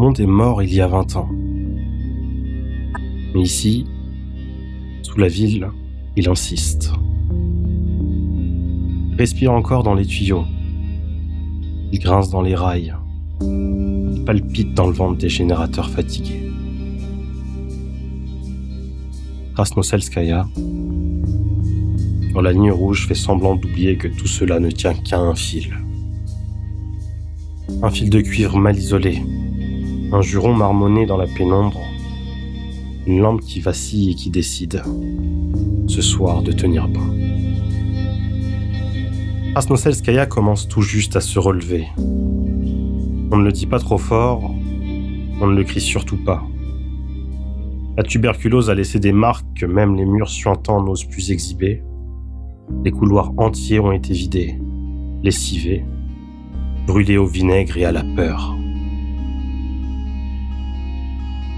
monde est mort il y a 20 ans. Mais ici, sous la ville, il insiste. Il respire encore dans les tuyaux. Il grince dans les rails. Il palpite dans le ventre des générateurs fatigués. Krasnoselskaya, sur la ligne rouge, fait semblant d'oublier que tout cela ne tient qu'à un fil. Un fil de cuivre mal isolé, un juron marmonné dans la pénombre, une lampe qui vacille et qui décide, ce soir, de tenir bon. Krasnoselskaya commence tout juste à se relever. On ne le dit pas trop fort, on ne le crie surtout pas. La tuberculose a laissé des marques que même les murs suintants n'osent plus exhiber. Les couloirs entiers ont été vidés, lessivés, brûlés au vinaigre et à la peur.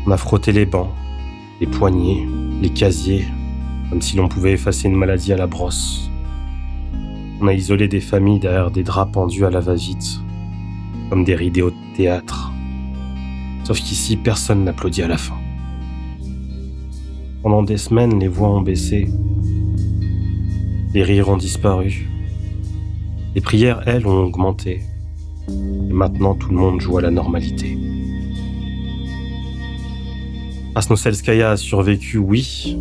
On a frotté les bancs, les poignées, les casiers, comme si l'on pouvait effacer une maladie à la brosse. On a isolé des familles derrière des draps pendus à la va-vite, comme des rideaux de théâtre. Sauf qu'ici, personne n'applaudit à la fin. Pendant des semaines, les voix ont baissé. Les rires ont disparu. Les prières, elles, ont augmenté. Et maintenant, tout le monde joue à la normalité. Krasnoselskaya a survécu, oui,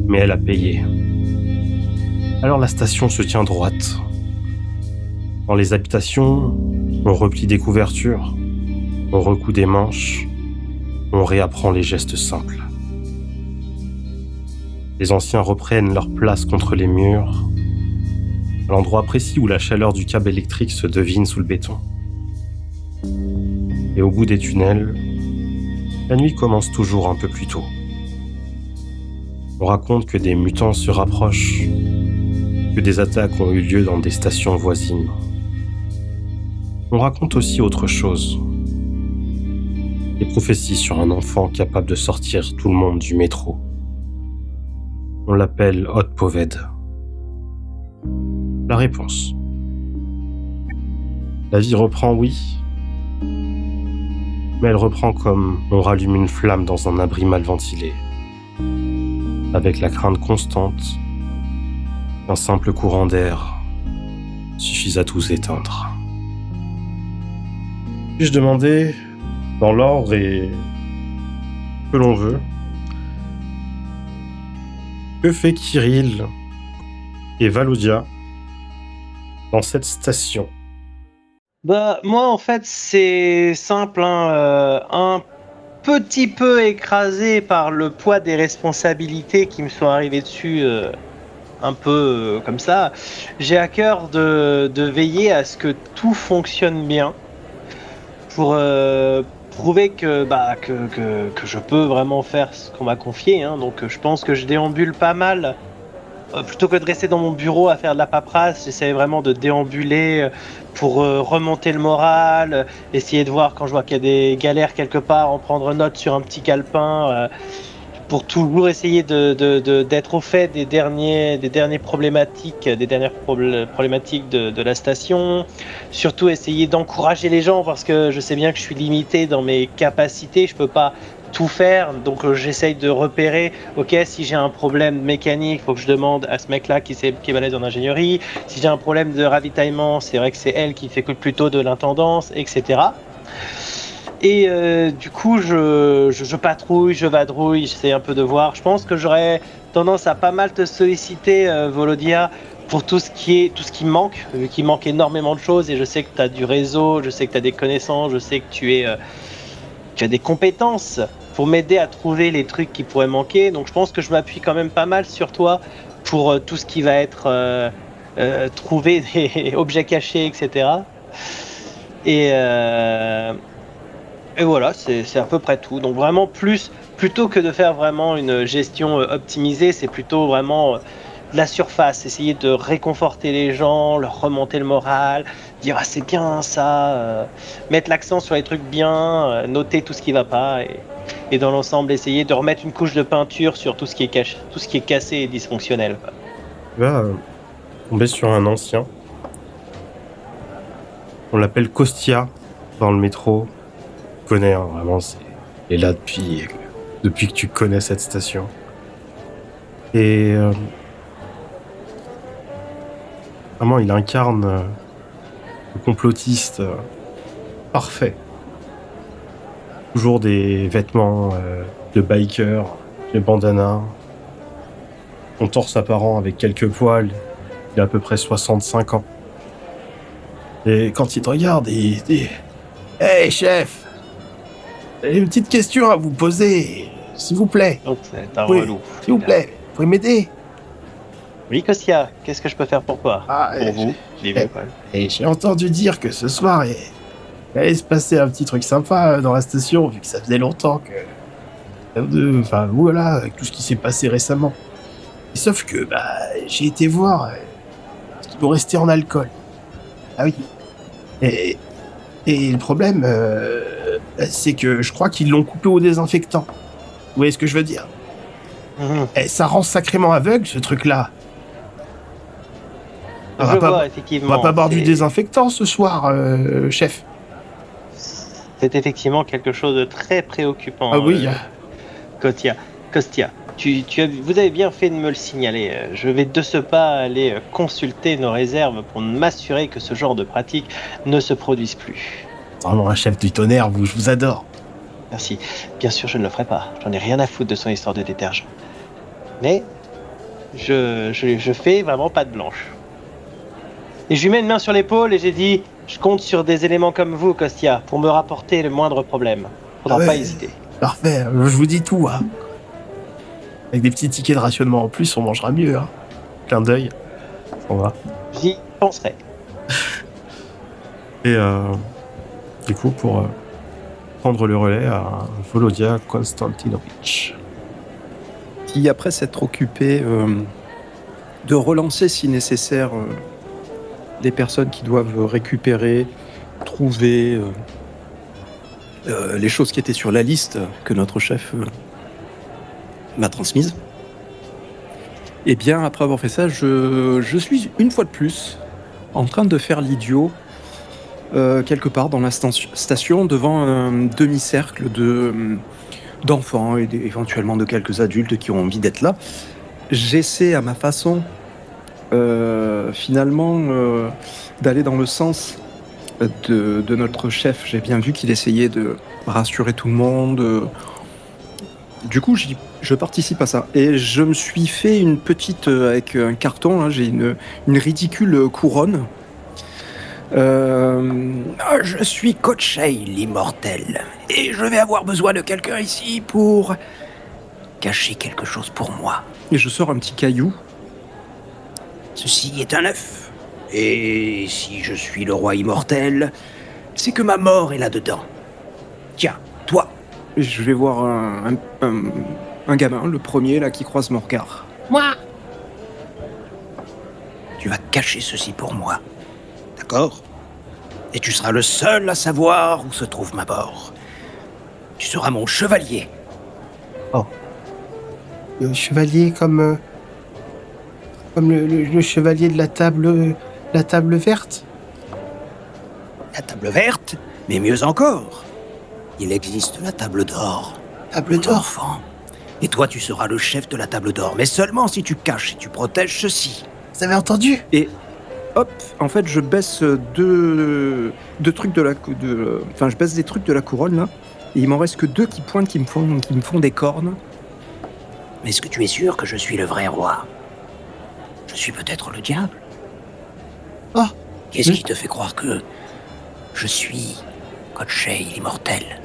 mais elle a payé. Alors la station se tient droite. Dans les habitations, on replie des couvertures, on recoud des manches, on réapprend les gestes simples. Les anciens reprennent leur place contre les murs, à l'endroit précis où la chaleur du câble électrique se devine sous le béton. Et au bout des tunnels, la nuit commence toujours un peu plus tôt. On raconte que des mutants se rapprochent, que des attaques ont eu lieu dans des stations voisines. On raconte aussi autre chose. Des prophéties sur un enfant capable de sortir tout le monde du métro. On l'appelle Otpoved. La réponse. La vie reprend, oui, mais elle reprend comme on rallume une flamme dans un abri mal ventilé, avec la crainte constante qu'un simple courant d'air suffise à tout éteindre. Puis-je demander, dans l'ordre et que l'on veut, que fait Kirill et Valodia dans cette station? Bah, moi, en fait, c'est simple, hein, un petit peu écrasé par le poids des responsabilités qui me sont arrivées dessus, un peu comme ça. J'ai à cœur de veiller à ce que tout fonctionne bien pour prouver que je peux vraiment faire ce qu'on m'a confié, hein. Donc, je pense que je déambule pas mal. Plutôt que de rester dans mon bureau à faire de la paperasse, j'essaie vraiment de déambuler pour remonter le moral, essayer de voir quand je vois qu'il y a des galères quelque part, en prendre note sur un petit calepin, pour toujours essayer d'être au fait des dernières problématiques de la station. Surtout essayer d'encourager les gens parce que je sais bien que je suis limité dans mes capacités, je peux pas tout faire, donc j'essaye de repérer, ok, si j'ai un problème mécanique, il faut que je demande à ce mec-là qui est balèze en ingénierie. Si j'ai un problème de ravitaillement, c'est vrai que c'est elle qui fait plutôt de l'intendance, etc. Et du coup, je patrouille, je vadrouille, j'essaie un peu de voir. Je pense que j'aurais tendance à pas mal te solliciter, Volodia, pour tout ce qui manque, vu qu'il manque énormément de choses, et je sais que tu as du réseau, je sais que tu as des connaissances, je sais que tu as des compétences pour m'aider à trouver les trucs qui pourraient manquer. Donc je pense que je m'appuie quand même pas mal sur toi pour tout ce qui va être trouver des objets cachés, etc. Et voilà, c'est à peu près tout. Donc vraiment plutôt que de faire vraiment une gestion optimisée, c'est plutôt vraiment de la surface, essayer de réconforter les gens, leur remonter le moral, dire ah c'est bien ça, mettre l'accent sur les trucs bien, noter tout ce qui va pas et dans l'ensemble essayer de remettre une couche de peinture sur tout ce qui est cassé et dysfonctionnel. Tu vas tomber sur un ancien. On l'appelle Kostia dans le métro. connais, hein, vraiment, il est là depuis que tu connais cette station. Et vraiment, il incarne le complotiste parfait. Toujours des vêtements de biker, des bandanas, son torse apparent avec quelques poils. Il a à peu près 65 ans. Et quand il te regarde, il dit « Hey chef, j'ai une petite question à vous poser, s'il vous plaît. Donc c'est un Oui, relou. s'il vous plaît, vous pouvez m'aider ?» Oui, Kostia, qu'est-ce que je peux faire pour toi? Ah, Pour vous, j'ai vu quand même. Et j'ai entendu dire que ce soir, il allait se passer un petit truc sympa dans la station, vu que ça faisait longtemps que... Enfin, voilà, avec tout ce qui s'est passé récemment. Sauf que, j'ai été voir ce qu'il vous restait en alcool. Ah oui. Et le problème, c'est que je crois qu'ils l'ont coupé au désinfectant. Vous voyez ce que je veux dire? Et ça rend sacrément aveugle, ce truc-là. On vois, effectivement. va pas boire du désinfectant ce soir, chef. C'est effectivement quelque chose de très préoccupant. Ah oui. Kostia, vous avez bien fait de me le signaler. Je vais de ce pas aller consulter nos réserves pour m'assurer que ce genre de pratique ne se produise plus. Vraiment un chef du tonnerre, je vous adore. Merci. Bien sûr, je ne le ferai pas. J'en ai rien à foutre de son histoire de détergent. Mais je fais vraiment pas de blanche. Et je lui mets une main sur l'épaule et j'ai dit « Je compte sur des éléments comme vous, Kostia, pour me rapporter le moindre problème. Faudra pas hésiter. » Parfait, je vous dis tout, hein. Avec des petits tickets de rationnement en plus, on mangera mieux, hein. Clin d'œil. On va. J'y penserai. Et du coup, pour prendre le relais à Volodya Konstantinovich. Qui, après s'être occupé de relancer, si nécessaire, des personnes qui doivent récupérer, trouver les choses qui étaient sur la liste que notre chef m'a transmise. Et bien, après avoir fait ça, je suis une fois de plus en train de faire l'idiot quelque part dans la station devant un demi-cercle d'enfants et éventuellement de quelques adultes qui ont envie d'être là. J'essaie à ma façon finalement d'aller dans le sens de notre chef. J'ai bien vu qu'il essayait de rassurer tout le monde. Du coup, je participe à ça. Et je me suis fait une petite, avec un carton, là, j'ai une ridicule couronne. Je suis Kochei l'immortel. Et je vais avoir besoin de quelqu'un ici pour cacher quelque chose pour moi. Et je sors un petit caillou. Ceci est un œuf. Et si je suis le roi immortel, c'est que ma mort est là-dedans. Tiens, toi. Je vais voir un gamin, le premier là qui croise mon regard. Moi. Tu vas cacher ceci pour moi. D'accord? Et tu seras le seul à savoir où se trouve ma mort. Tu seras mon chevalier. Oh. Le chevalier comme le chevalier de la table verte? La table verte, mais mieux encore. Il existe la table d'or. Table d'or? Enfant. Et toi, tu seras le chef de la table d'or, mais seulement si tu caches et tu protèges ceci. Vous avez entendu? Et hop, en fait, je baisse deux trucs je baisse des trucs de la couronne là, et il m'en reste que 2 qui pointent, qui me font des cornes. Mais est-ce que tu es sûr que je suis le vrai roi? Je suis peut-être le diable. Oh. Qu'est-ce qui te fait croire que je suis Kochei l'immortel?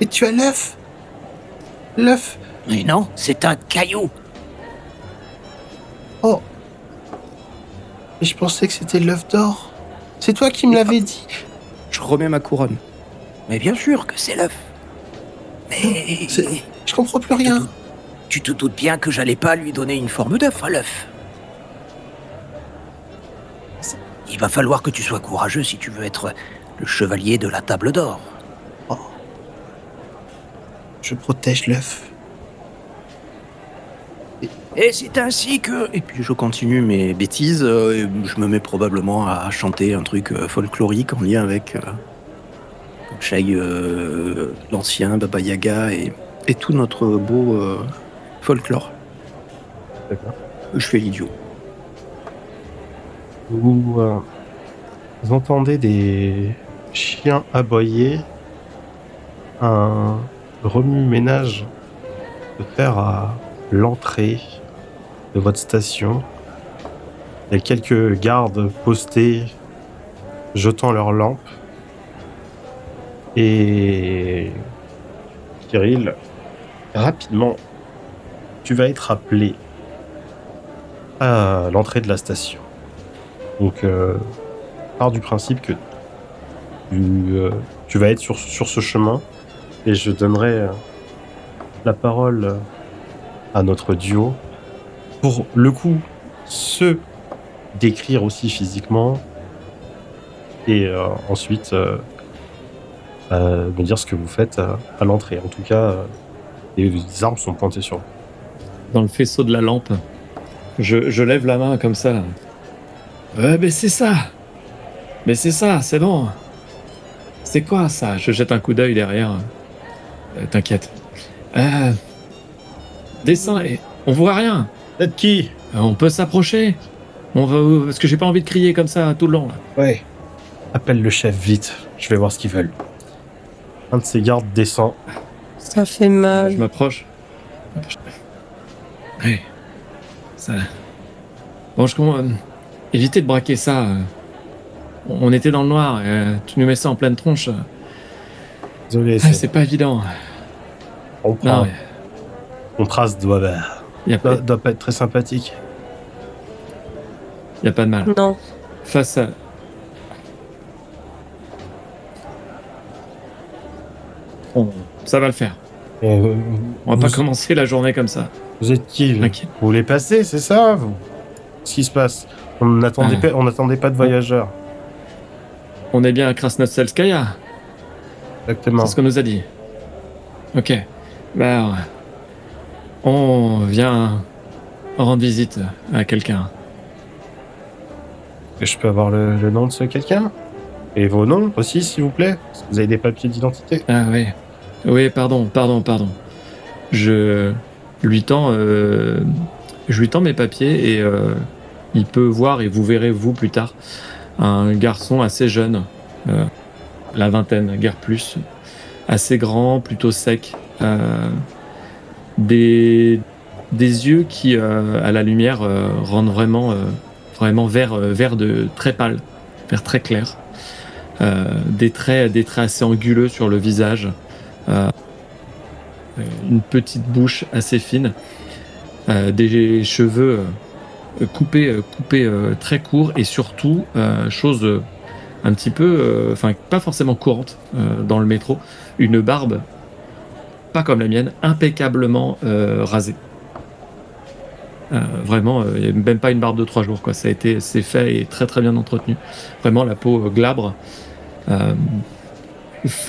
Et tu as l'œuf? L'œuf? Mais non, c'est un caillou. Oh. Et je pensais que c'était l'œuf d'or. C'est toi qui me l'avais dit. Je remets ma couronne. Mais bien sûr que c'est l'œuf. Mais... Je comprends plus rien. Tu te doutes bien que j'allais pas lui donner une forme d'œuf à l'œuf. Il va falloir que tu sois courageux si tu veux être le chevalier de la table d'or. Oh. Je protège l'œuf. Et c'est ainsi que... Et puis je continue mes bêtises, et je me mets probablement à chanter un truc folklorique en lien avec Shai l'ancien, Baba Yaga et tout notre beau folklore. D'accord. Je fais l'idiot. Vous entendez des chiens aboyer, un remue-ménage se faire à l'entrée de votre station. Il y a quelques gardes postés jetant leurs lampes. Et Kirill, rapidement, tu vas être appelé à l'entrée de la station. Donc, pars du principe que tu vas être sur ce chemin et je donnerai la parole à notre duo pour le coup se décrire aussi physiquement et ensuite me dire ce que vous faites à l'entrée. En tout cas, les armes sont pointées sur vous. Dans le faisceau de la lampe, je lève la main comme ça. Mais c'est ça. Mais c'est ça, c'est bon. C'est quoi ça? Je jette un coup d'œil derrière. T'inquiète. Descends et on voit rien. Peut-être qui? On peut s'approcher. On va parce que j'ai pas envie de crier comme ça tout le long. Là. Ouais. Appelle le chef vite. Je vais voir ce qu'ils veulent. Un de ces gardes descend. Ça fait mal. Je m'approche. Oui. Ça. Bon, évitez de braquer ça. On était dans le noir. Tu nous mets ça en pleine tronche. Désolé, C'est pas évident. on prend. Non, Ton trace doit y a pas être très sympathique. pas de mal. Non. Face à. Ça va le faire. Et, On va pas commencer la journée comme ça. Vous êtes qui? Tranquille. Vous voulez passer, c'est ça vous? Qu'est-ce qui se passe? On n'attendait pas de voyageurs. On est bien à Krasnoselskaya. Exactement. C'est ce qu'on nous a dit. Ok. Bah, on vient rendre visite à quelqu'un. Et je peux avoir le nom de ce quelqu'un? Et vos noms aussi, s'il vous plaît? Parce que vous avez des papiers d'identité. Ah oui. Oui, pardon. Je lui tends mes papiers et il peut voir, et vous verrez vous plus tard, un garçon assez jeune, la vingtaine, guère plus, assez grand, plutôt sec, des yeux qui, à la lumière, rendent vraiment vert de très pâle, vert très clair, des traits assez anguleux sur le visage, une petite bouche assez fine, des cheveux coupés très courts et surtout, chose un petit peu, pas forcément courante dans le métro, une barbe, pas comme la mienne, impeccablement rasée. Vraiment, même pas une barbe de 3 jours, quoi. C'est fait et très très bien entretenu. Vraiment la peau glabre.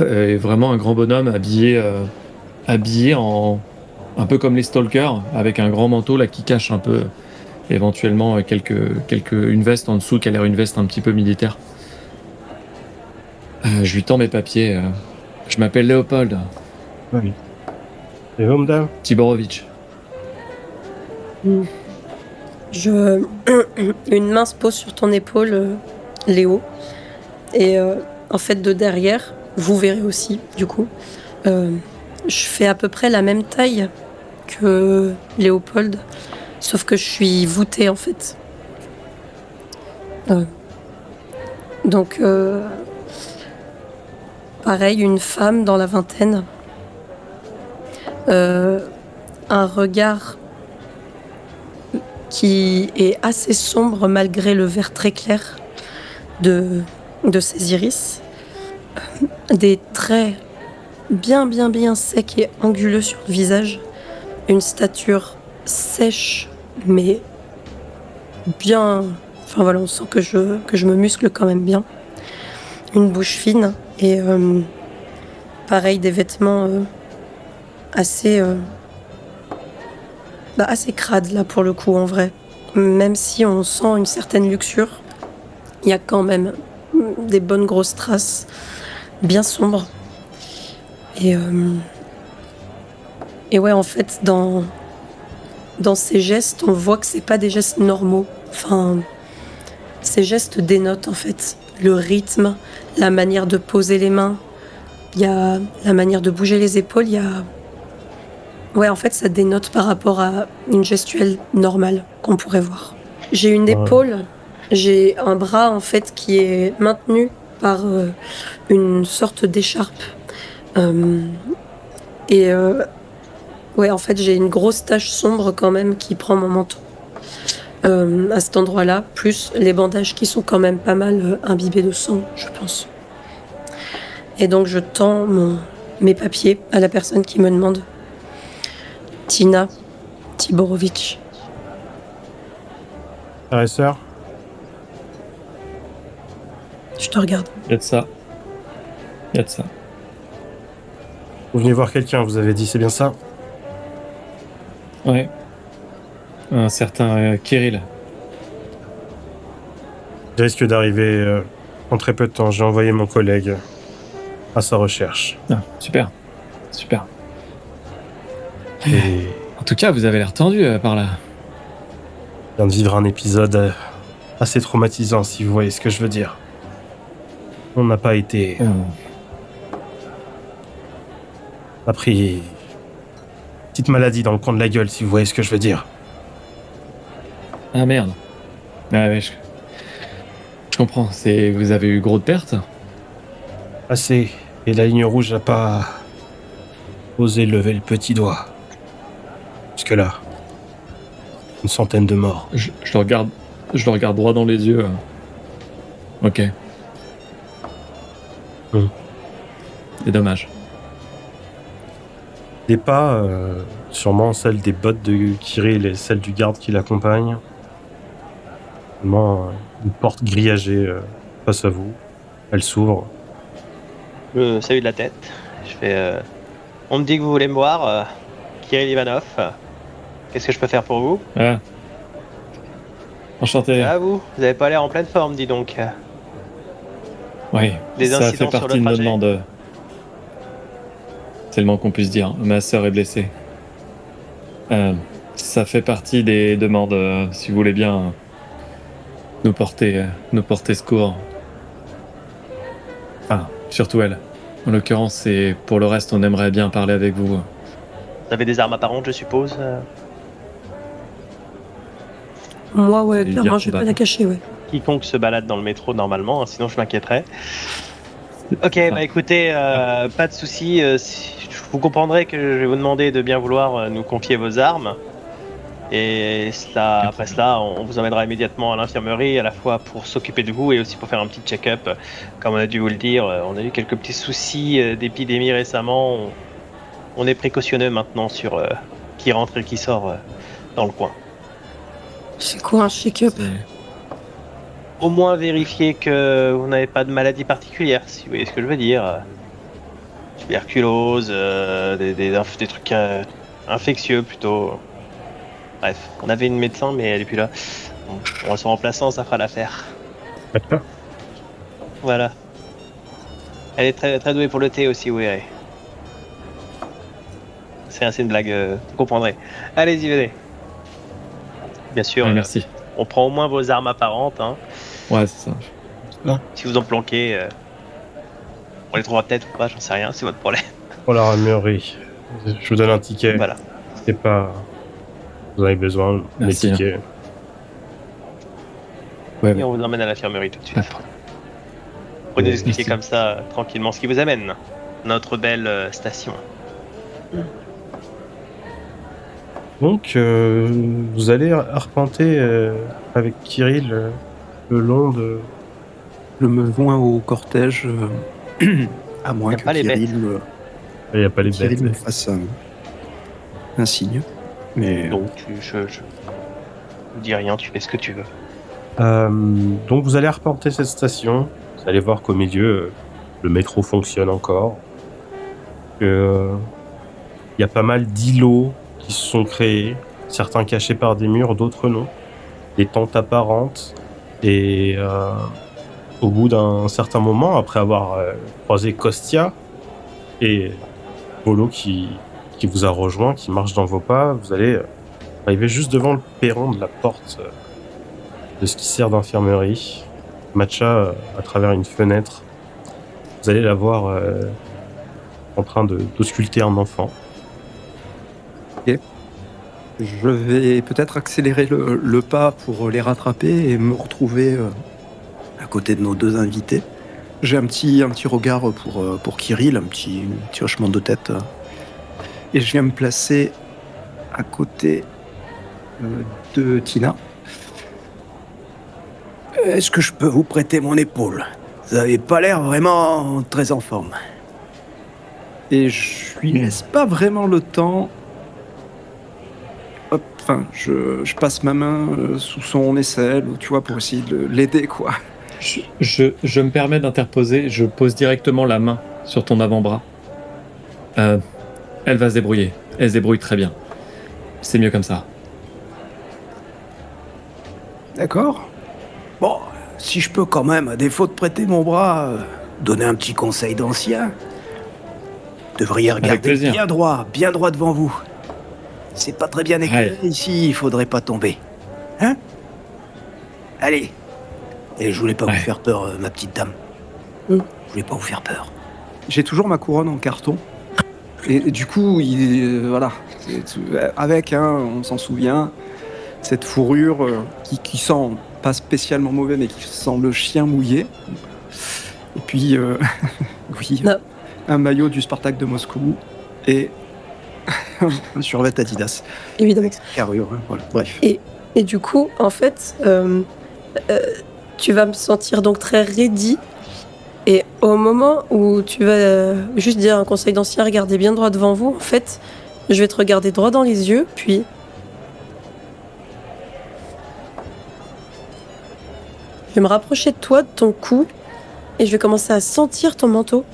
Et vraiment un grand bonhomme habillé en un peu comme les stalkers, avec un grand manteau là qui cache un peu éventuellement une veste en dessous qui a l'air une veste un petit peu militaire. Je lui tends mes papiers. Je m'appelle Léopold Oui. Et vous, madame? Tiborovitch. Une main se pose sur ton épaule, Léo. Et en fait, de derrière, vous verrez aussi, du coup, je fais à peu près la même taille que Léopold, sauf que je suis voûtée, en fait. Donc, pareil, une femme dans la vingtaine. Un regard qui est assez sombre malgré le vert très clair de ses iris. Des traits bien secs et anguleux sur le visage. Une stature sèche mais bien... Enfin voilà, on sent que je me muscle quand même bien. Une bouche fine et pareil, des vêtements assez crades là pour le coup en vrai. Même si on sent une certaine luxure, il y a quand même des bonnes grosses traces bien sombres Et, et ouais, en fait, dans ces gestes, on voit que c'est pas des gestes normaux. Enfin, ces gestes dénotent en fait le rythme, la manière de poser les mains, il y a la manière de bouger les épaules, il y a... Ouais, en fait, ça dénote par rapport à une gestuelle normale qu'on pourrait voir. J'ai une Ouais. épaule, j'ai un bras en fait qui est maintenu par une sorte d'écharpe. Et ouais, en fait, j'ai une grosse tache sombre quand même qui prend mon menton. À cet endroit-là, plus les bandages qui sont quand même pas mal imbibés de sang, je pense. Et donc je tends mes papiers à la personne qui me demande. Tina Tiborovitch. Frère et sœur, Je te regarde. Il y a de ça. Il y a de ça. vous venez voir quelqu'un, vous avez dit, c'est bien ça? Ouais. Un certain Kirill. Il risque d'arriver en très peu de temps. J'ai envoyé mon collègue à sa recherche. Ah, super. Super. Et En tout cas, vous avez l'air tendu par là. vient de vivre un épisode assez traumatisant, si vous voyez ce que je veux dire. On n'a pas été... a pris... une petite maladie dans le coin de la gueule, si vous voyez ce que je veux dire. Ah merde. Ah ouais, je comprends. Vous avez eu gros de pertes? Assez. Et la ligne rouge n'a pas osé lever le petit doigt. Jusque-là. Une centaine de morts. Je le regarde droit dans les yeux. Ok. C'est dommage. Des pas, sûrement celles des bottes de Kirill et celles du garde qui l'accompagne. Vraiment, une porte grillagée face à vous. Elle s'ouvre. Je salue de la tête. Je fais. On me dit que vous voulez me voir, Kirill Ivanov. Qu'est-ce que je peux faire pour vous? Ah. Enchanté. Ah, vous avez pas l'air en pleine forme, dis donc. Oui, Des ça fait incidents sur partie le de notre trajet. demande. C'est le moins qu'on puisse dire. Ma sœur est blessée. Ça fait partie des demandes, si vous voulez bien nous porter secours. Enfin, surtout elle. En l'occurrence, et pour le reste, on aimerait bien parler avec vous. Vous avez des armes apparentes, je suppose. Moi, ouais, C'est clairement, bien je vais pas probable. la cacher, ouais. Quiconque se balade dans le métro normalement, hein, sinon je m'inquiéterais. Ok, bah écoutez, pas de souci. Vous comprendrez que je vais vous demander de bien vouloir nous confier vos armes. Et cela, après cela, on vous emmènera immédiatement à l'infirmerie, à la fois pour s'occuper de vous et aussi pour faire un petit check-up. Comme on a dû vous le dire, on a eu quelques petits soucis d'épidémie récemment. On est précautionneux maintenant sur qui rentre et qui sort dans le coin. C'est quoi un check-up? Au moins vérifier que vous n'avez pas de maladie particulière, si vous voyez ce que je veux dire. Tuberculose, des trucs infectieux plutôt. Bref, on avait une médecin, mais elle est plus là. Bon, son remplaçant, ça fera l'affaire. D'accord. Voilà. Elle est très, très douée pour le thé aussi, vous verrez. C'est une blague, vous comprendrez. Allez-y, venez. Bien sûr, Ouais, merci. on prend au moins vos armes apparentes. Hein. Ouais, c'est ça. Si vous en planquez, on les trouvera peut-être ou pas, j'en sais rien, c'est votre problème. Pour la armurerie. Je vous donne un ticket. Voilà. C'est pas... Vous en avez besoin, des Merci, tickets. Ouais, Et ouais. on vous emmène à l'infirmerie tout de suite. Pas Vous pouvez nous Ouais, expliquer merci. comme ça, tranquillement, ce qui vous amène. Notre belle station. Donc, vous allez arpenter avec Kirill le long de... Je me joins au cortège, à moins Y a que pas les Kirill, Il n'y a pas les Kirill bêtes. me fasse un signe. Mais Donc, je vous dis rien, tu fais ce que tu veux. Donc, vous allez arpenter cette station. Vous allez voir qu'au milieu, le métro fonctionne encore. Il y a pas mal d'îlots qui se sont créés. Certains cachés par des murs, d'autres non. Des tentes apparentes. Et au bout d'un certain moment, après avoir croisé Kostia et Polo qui vous a rejoint, qui marche dans vos pas. Vous allez arriver juste devant le perron de la porte de ce qui sert d'infirmerie. Matcha, à travers une fenêtre, vous allez la voir en train d'ausculter un enfant. Je vais peut-être accélérer le pas pour les rattraper et me retrouver à côté de nos deux invités. J'ai un petit regard pour Kirill, un petit hochement de tête. Et je viens me placer à côté de Tina. Est-ce que je peux vous prêter mon épaule? Vous n'avez pas l'air vraiment très en forme. Et je lui laisse pas vraiment le temps. Hop, enfin, je passe ma main sous son aisselle, tu vois, pour essayer de l'aider, quoi. Je me permets d'interposer, je pose directement la main sur ton avant-bras. Elle va se débrouiller, elle se débrouille très bien. C'est mieux comme ça. D'accord. Bon, si je peux quand même, à défaut de prêter mon bras, donner un petit conseil d'ancien. Devriez regarder plaisir. bien droit devant vous. C'est pas très bien éclairé ici, il faudrait pas tomber. Hein? Allez. Et je voulais pas vous faire peur, ma petite dame. Je voulais pas vous faire peur. J'ai toujours ma couronne en carton. Et du coup, voilà. Avec, on s'en souvient, cette fourrure qui sent pas spécialement mauvais, mais qui sent le chien mouillé. Et puis, oui, un maillot du Spartak de Moscou et un survêt Adidas. Évidemment. Carrure, voilà, bref. Et du coup, en fait, tu vas me sentir donc très ready. Et au moment où tu vas juste dire un conseil d'ancien, regardez bien droit devant vous, en fait, je vais te regarder droit dans les yeux, puis... je vais me rapprocher de toi, de ton cou, et je vais commencer à sentir ton manteau.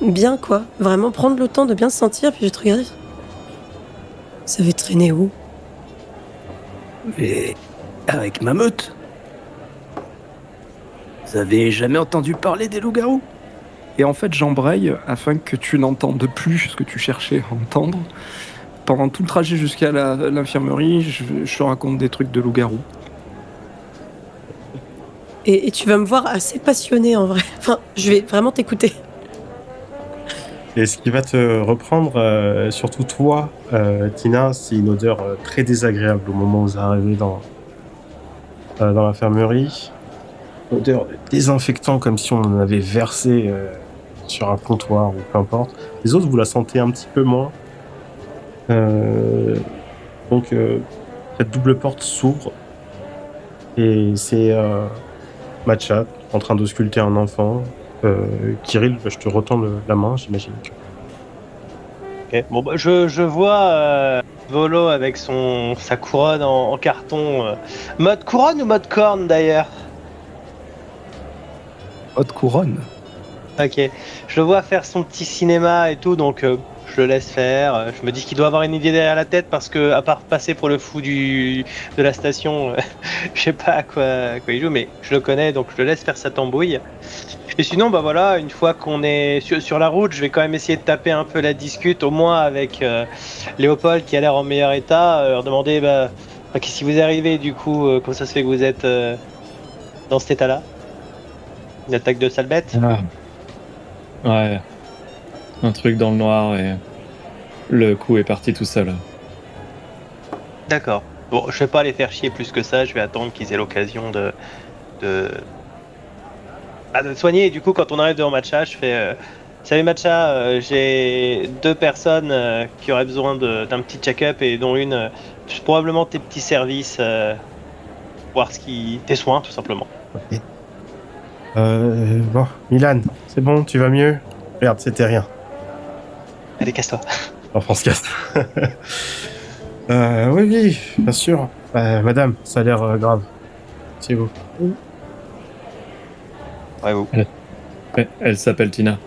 Bien, quoi. Vraiment prendre le temps de bien sentir, puis je vais te regarder. Ça va traîner où? Mais avec ma meute. Vous avez jamais entendu parler des loups-garous? Et en fait, j'embraye afin que tu n'entendes plus ce que tu cherchais à entendre. Pendant tout le trajet jusqu'à l'infirmerie, je te raconte des trucs de loups-garous. Et tu vas me voir assez passionné en vrai. Enfin, je vais vraiment t'écouter. Et ce qui va te reprendre, surtout toi, Tina, c'est une odeur très désagréable au moment où vous arrivez dans l'infirmerie. Odeur de désinfectant, comme si on en avait versé sur un comptoir ou peu importe. Les autres, vous la sentez un petit peu moins. Donc, cette double porte s'ouvre et c'est Matcha en train d'ausculter un enfant. Kirill, je te retends la main, j'imagine que... Ok. Bon, bah, je vois Volo avec sa couronne en carton. Mode couronne ou mode corne d'ailleurs? Haute couronne. Ok. Je le vois faire son petit cinéma et tout, donc je le laisse faire. Je me dis qu'il doit avoir une idée derrière la tête parce que, à part passer pour le fou de la station, je sais pas à quoi il joue, mais je le connais, donc je le laisse faire sa tambouille. Et sinon, bah voilà, une fois qu'on est sur la route, je vais quand même essayer de taper un peu la discute, au moins avec Léopold qui a l'air en meilleur état, leur demander qu'est-ce qui vous est arrivé du coup, comment ça se fait que vous êtes dans cet état-là? Une attaque de sale bête? Ouais. Un truc dans le noir et le coup est parti tout seul. D'accord. Bon, je vais pas les faire chier plus que ça, je vais attendre qu'ils aient l'occasion de soigner. Et du coup, quand on arrive devant Matcha, je fais salut Matcha, j'ai 2 personnes qui auraient besoin d'un petit check-up et dont une, probablement tes petits services, voir tes soins tout simplement. Ok. Bon, Milan, c'est bon, tu vas mieux? Regarde, c'était rien. Allez, casse-toi. Enfin, on se casse. Oui, bien sûr. Madame, ça a l'air grave. C'est vous. Ouais, vous. Elle s'appelle Tina.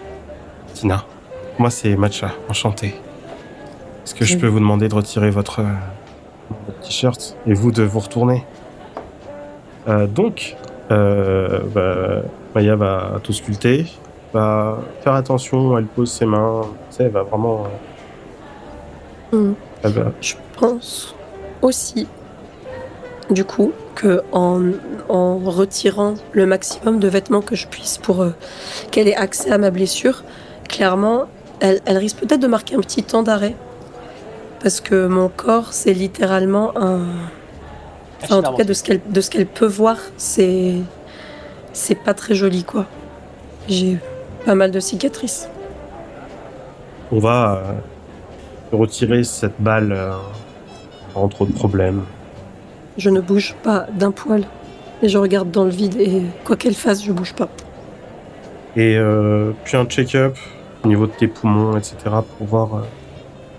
Tina. Moi, c'est Matcha. Enchanté. Est-ce que je peux vous demander de retirer votre t-shirt et vous de vous retourner? Donc, Maya va t'ausculter. va faire attention, elle pose ses mains, tu sais, elle va vraiment... Hmm. elle va- Je pense aussi, du coup, que en retirant le maximum de vêtements que je puisse pour qu'elle ait accès à ma blessure, clairement, elle risque peut-être de marquer un petit temps d'arrêt. Parce que mon corps, c'est littéralement un... Enfin, en tout cas, de ce qu'elle peut voir, c'est pas très joli, quoi. J'ai pas mal de cicatrices. On va retirer cette balle sans trop de problèmes. Je ne bouge pas d'un poil. Et je regarde dans le vide et quoi qu'elle fasse, je bouge pas. Et puis un check-up au niveau de tes poumons, etc. pour voir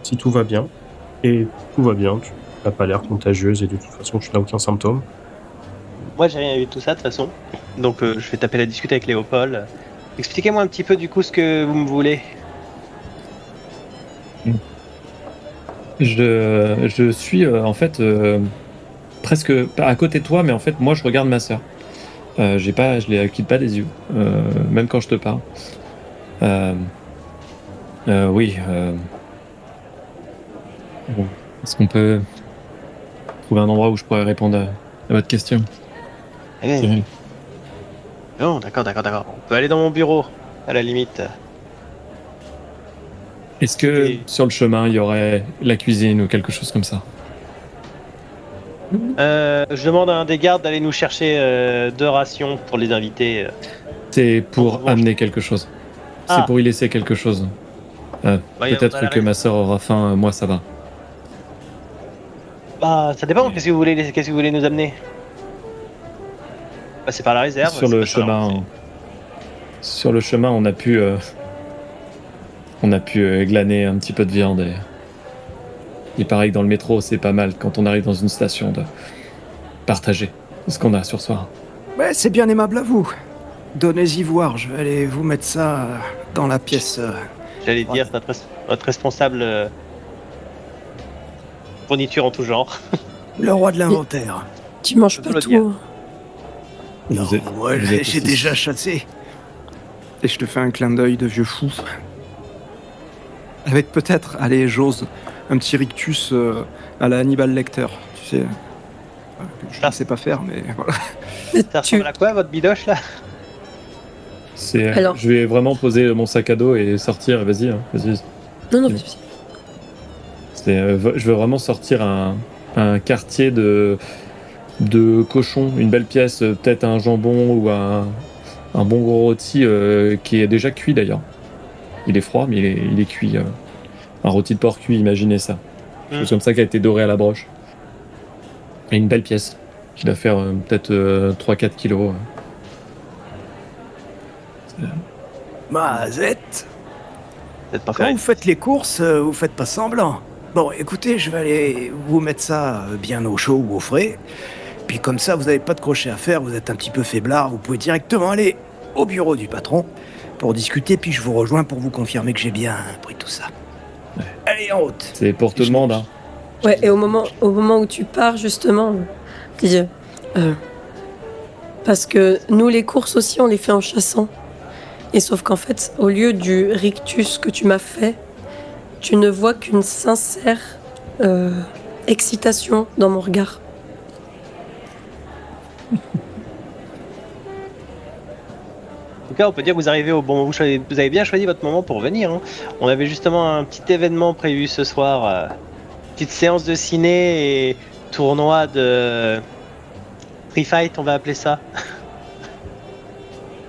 si tout va bien. Et tout va bien, tu n'as pas l'air contagieuse et de toute façon tu n'as aucun symptôme. Moi, j'ai rien vu de tout ça, de toute façon. Donc, je vais taper la discute avec Léopold. Expliquez-moi un petit peu, du coup, ce que vous me voulez. Je suis en fait presque à côté de toi, mais en fait, moi, je regarde ma sœur. Je la quitte pas des yeux, même quand je te parle. Oui. Bon. Est-ce qu'on peut trouver un endroit où je pourrais répondre à votre question, Eh, Cyril? non, d'accord. On peut aller dans mon bureau, à la limite. Est-ce que Et- sur le chemin, il y aurait la cuisine ou quelque chose comme ça? Je demande à un des gardes d'aller nous chercher 2 rations pour les invités. C'est On pour mange. amener quelque chose. C'est Ah. pour y laisser quelque chose. Bah, on a Peut-être la que ma sœur aura faim, moi ça va. Bah, ça dépend. Qu'est-ce que vous voulez nous amener? Passer par la réserve. Sur c'est le pas ça, chemin, non, sur le chemin, on a pu glaner un petit peu de viande et pareil dans le métro, c'est pas mal quand on arrive dans une station de partager ce qu'on a sur soi. Ouais, c'est bien aimable à vous. Donnez-y voir, je vais aller vous mettre ça dans la pièce. J'allais dire notre responsable fourniture en tout genre. Le roi de l'inventaire. Tu manges Je pas peux le tout. dire. hein. Non, Vous êtes- moi, vous êtes j'ai aussi- déjà chassé. Et je te fais un clin d'œil de vieux fou. Avec peut-être, allez, j'ose, un petit rictus à la Hannibal Lecter, tu sais. Je ne sais pas faire, mais voilà. Ça Tu- ressemble à quoi, votre bidoche, là? Alors- Je vais vraiment poser mon sac à dos et sortir. Vas-y, hein, vas-y. Non, non, Oui. Je veux vraiment sortir un quartier de cochon, une belle pièce, peut-être un jambon ou un bon gros rôti qui est déjà cuit d'ailleurs. Il est froid, mais il est cuit. Un rôti de porc cuit, imaginez ça. Quelque chose comme ça qui a été doré à la broche. Et une belle pièce qui doit faire peut-être 3-4 kilos. Mazette, Peut-être pas quand faire vous faites les courses, vous faites pas semblant. Bon, écoutez, je vais aller vous mettre ça bien au chaud ou au frais. Puis comme ça, vous n'avez pas de crochet à faire, vous êtes un petit peu faiblard, vous pouvez directement aller au bureau du patron pour discuter, puis je vous rejoins pour vous confirmer que j'ai bien pris tout ça. Ouais. Allez, en route. C'est pour tout le monde, hein. Ouais, et au moment où tu pars, justement, dis, parce que nous, les courses aussi, on les fait en chassant. Et sauf qu'en fait, au lieu du rictus que tu m'as fait, tu ne vois qu'une sincère excitation dans mon regard. En tout cas, on peut dire que vous arrivez au bon. Vous avez bien choisi votre moment pour venir. Hein. On avait justement un petit événement prévu ce soir. Petite séance de ciné et tournoi de free fight, on va appeler ça.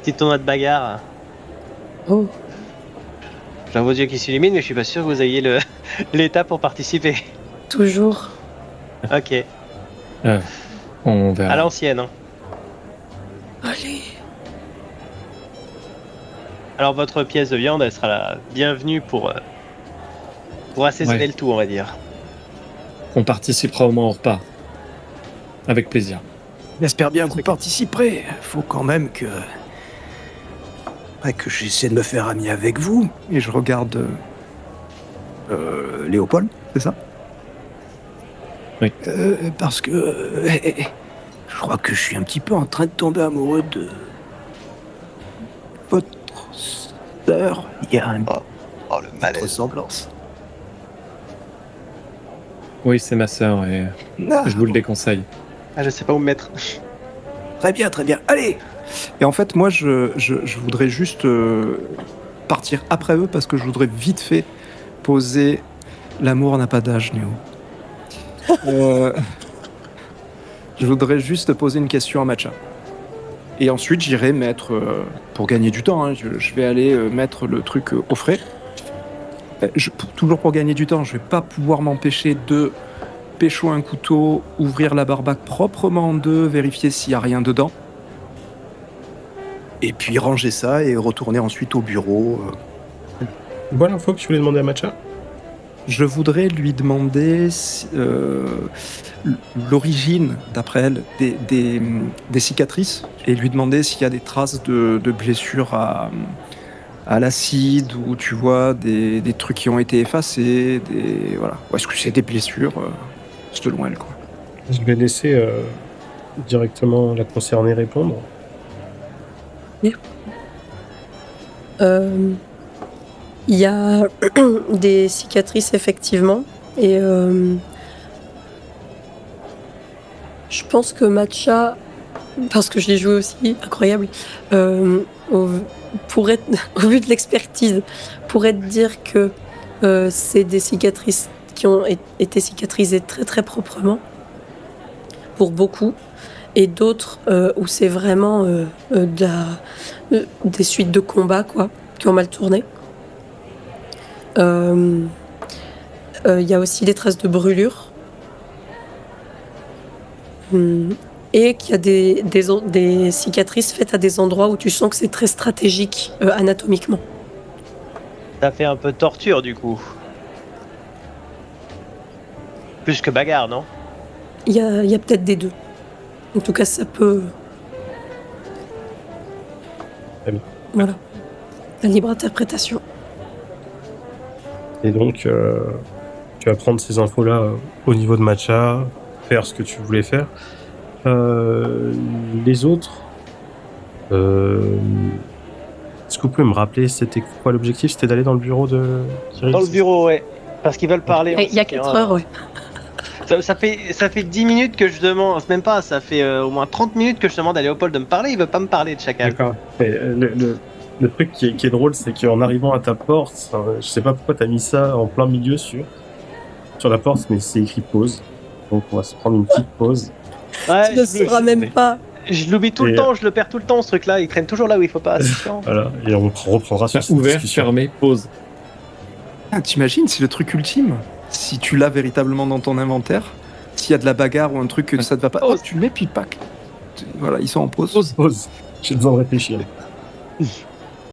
Petit tournoi de bagarre. Oh, J'ai vos yeux qui s'illuminent, mais je suis pas sûr que vous ayez l'état pour participer. toujours. Ok, On verra. à l'ancienne. Hein. Allez. Alors votre pièce de viande, elle sera la bienvenue pour assaisonner Ouais. le tout, on va dire. On participera au moins au repas. Avec plaisir. J'espère bien que vous participerez. Faut quand même que j'essaie de me faire ami avec vous. Et je regarde Léopold, c'est ça? Oui. Parce que je crois que je suis un petit peu en train de tomber amoureux de votre sœur, il y a une Oh, le malaise. ressemblance. Oui, c'est ma sœur et Ah, je vous le déconseille. Ah, je sais pas où me mettre. très bien, très bien. Allez. Et en fait, moi, je voudrais juste partir après eux parce que je voudrais vite fait poser l'amour n'a pas d'âge, Néo. Je voudrais juste poser une question à Matcha. Et ensuite, j'irai mettre, pour gagner du temps, hein, je vais aller mettre le truc au frais. Toujours pour gagner du temps, je vais pas pouvoir m'empêcher de pécho un couteau, ouvrir la barbaque proprement en deux, vérifier s'il y a rien dedans. Et puis ranger ça et retourner ensuite au bureau. Voilà l'info que tu voulais demander à Matcha. Je voudrais lui demander l'origine, d'après elle, des cicatrices et lui demander s'il y a des traces de blessures à l'acide ou tu vois des trucs qui ont été effacés, voilà. Ou est-ce que c'est des blessures selon elle, quoi. Je vais laisser directement la concernée répondre. Il y a des cicatrices effectivement et je pense que Matcha, parce que je l'ai joué aussi, incroyable, au vu de l'expertise, pourrait te dire que c'est des cicatrices qui ont été cicatrisées très très proprement pour beaucoup et d'autres où c'est vraiment des suites de combats quoi, qui ont mal tourné. Il y a aussi des traces de brûlures. Et qu'il y a des cicatrices faites à des endroits où tu sens que c'est très stratégique anatomiquement. Ça fait un peu torture du coup. Plus que bagarre, non? Il y a peut-être des deux. En tout cas, ça peut... Très bien. Voilà. La libre interprétation. Et donc, tu vas prendre ces infos-là au niveau de Matcha, faire ce que tu voulais faire. Les autres, est-ce que vous pouvez me rappeler c'était quoi l'objectif? C'était d'aller dans le bureau de Kirill? Dans le bureau, ouais. Parce qu'ils veulent parler. Il y a 4 heures, ouais. Ça fait 10 minutes que je demande, même pas, ça fait au moins 30 minutes que je demande à Léopold de me parler, il veut pas me parler de Chacal. D'accord. Et le truc qui est drôle, c'est qu'en arrivant à ta porte, je sais pas pourquoi t'as mis ça en plein milieu sur la porte, mais c'est écrit pause. Donc on va se prendre une petite pause. Ouais, Tu ne sauras même pas. Je l'oublie tout le temps, je le perds tout le temps ce truc-là, il traîne toujours là où il faut pas. Voilà, et on reprendra sur cette Ouvert, discussion. fermé, pause. Ah, t'imagines, c'est le truc ultime. Si tu l'as véritablement dans ton inventaire, s'il y a de la bagarre ou un truc que ça ne va pas, tu le mets puis pack. Voilà, ils sont en pause. Pause. J'ai besoin de réfléchir.